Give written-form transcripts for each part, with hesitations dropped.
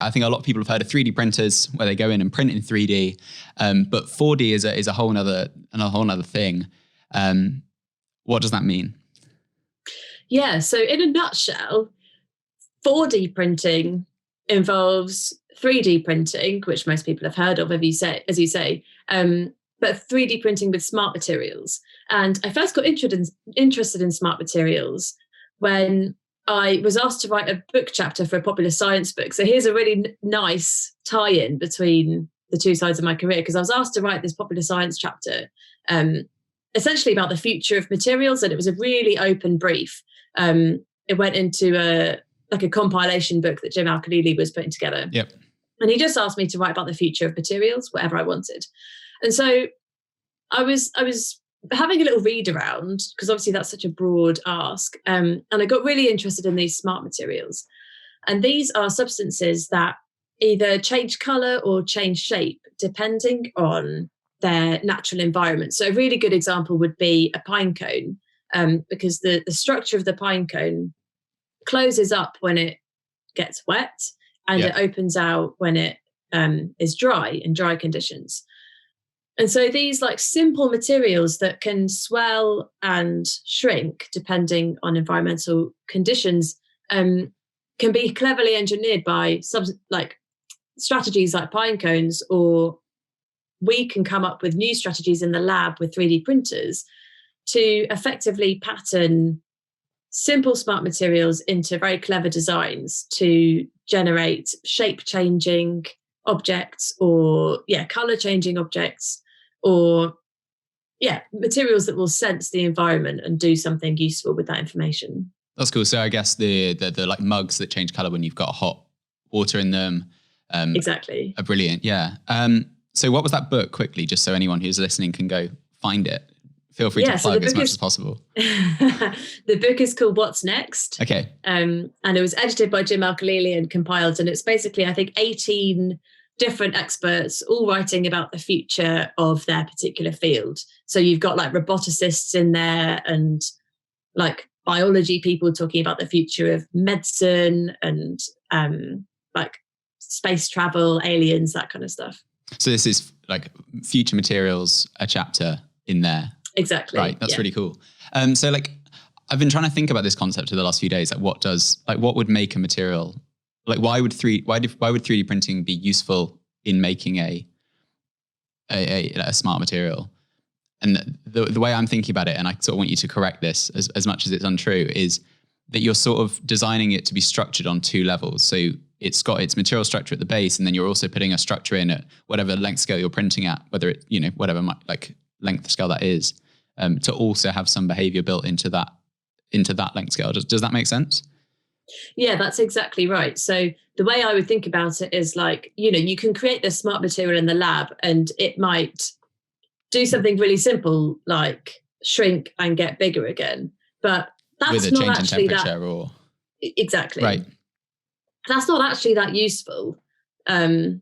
I think a lot of people have heard of 3D printers where they go in and print in 3D, but 4D is a whole nother thing. What does that mean? Yeah, so in a nutshell, 4D printing involves 3D printing, which most people have heard of, as you say, but 3D printing with smart materials. And I first got interested in smart materials when I was asked to write a book chapter for a popular science book. So here's a really nice tie-in between the two sides of my career, because I was asked to write this popular science chapter, essentially about the future of materials, and it was a really open brief. It went into a compilation book that Jim Al-Khalili was putting together. Yep. And he just asked me to write about the future of materials, whatever I wanted. And so I was having a little read around, because obviously that's such a broad ask. And I got really interested in these smart materials. And these are substances that either change colour or change shape depending on their natural environment. So a really good example would be a pine cone, because the structure of the pine cone closes up when it gets wet, and it opens out when it is dry, in dry conditions. And so these simple materials that can swell and shrink depending on environmental conditions can be cleverly engineered by strategies like pine cones, or we can come up with new strategies in the lab with 3D printers to effectively pattern simple smart materials into very clever designs to generate shape-changing objects, or color-changing objects, or materials that will sense the environment and do something useful with that information. That's cool. So I guess the mugs that change color when you've got hot water in them. Exactly. Are brilliant. Yeah. So what was that book, quickly, just so anyone who's listening can go find it? Feel free to plug as much as possible. The book is called What's Next? Okay. And it was edited by Jim Al-Khalili and compiled. And it's basically, I think, 18 different experts all writing about the future of their particular field. So you've got roboticists in there, and biology people talking about the future of medicine, and space travel, aliens, that kind of stuff. So this is future materials, a chapter in there. Exactly. Right. That's really cool. So I've been trying to think about this concept for the last few days. What would make a material? Why would 3D printing be useful in making a smart material? And the way I'm thinking about it, and I sort of want you to correct this as much as it's untrue, is that you're sort of designing it to be structured on two levels. So it's got its material structure at the base, and then you're also putting a structure in at whatever length scale you're printing at, whether it, whatever length scale that is, to also have some behavior built into that length scale. Does that make sense? Yeah, that's exactly right. So the way I would think about it is you can create this smart material in the lab, and it might do something really simple like shrink and get bigger again. But that's with a not change actually in temperature or exactly right. That's not actually that useful. And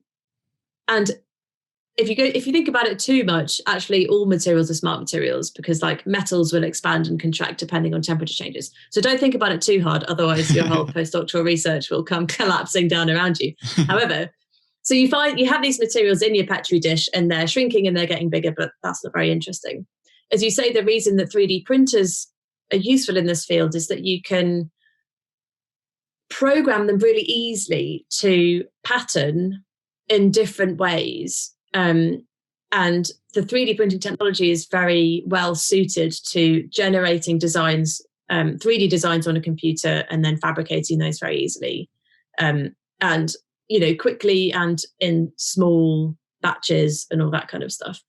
if you think about it too much, actually all materials are smart materials, because metals will expand and contract depending on temperature changes. So don't think about it too hard, otherwise your whole postdoctoral research will come collapsing down around you. However, so you have these materials in your Petri dish, and they're shrinking and they're getting bigger, but that's not very interesting. As you say, the reason that 3D printers are useful in this field is that you can program them really easily to pattern in different ways. And the 3D printing technology is very well suited to generating designs, 3D designs on a computer, and then fabricating those very easily. And quickly and in small batches and all that kind of stuff.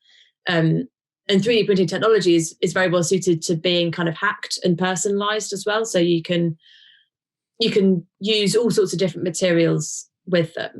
And 3D printing technology is very well suited to being kind of hacked and personalized as well. So you can use all sorts of different materials with them.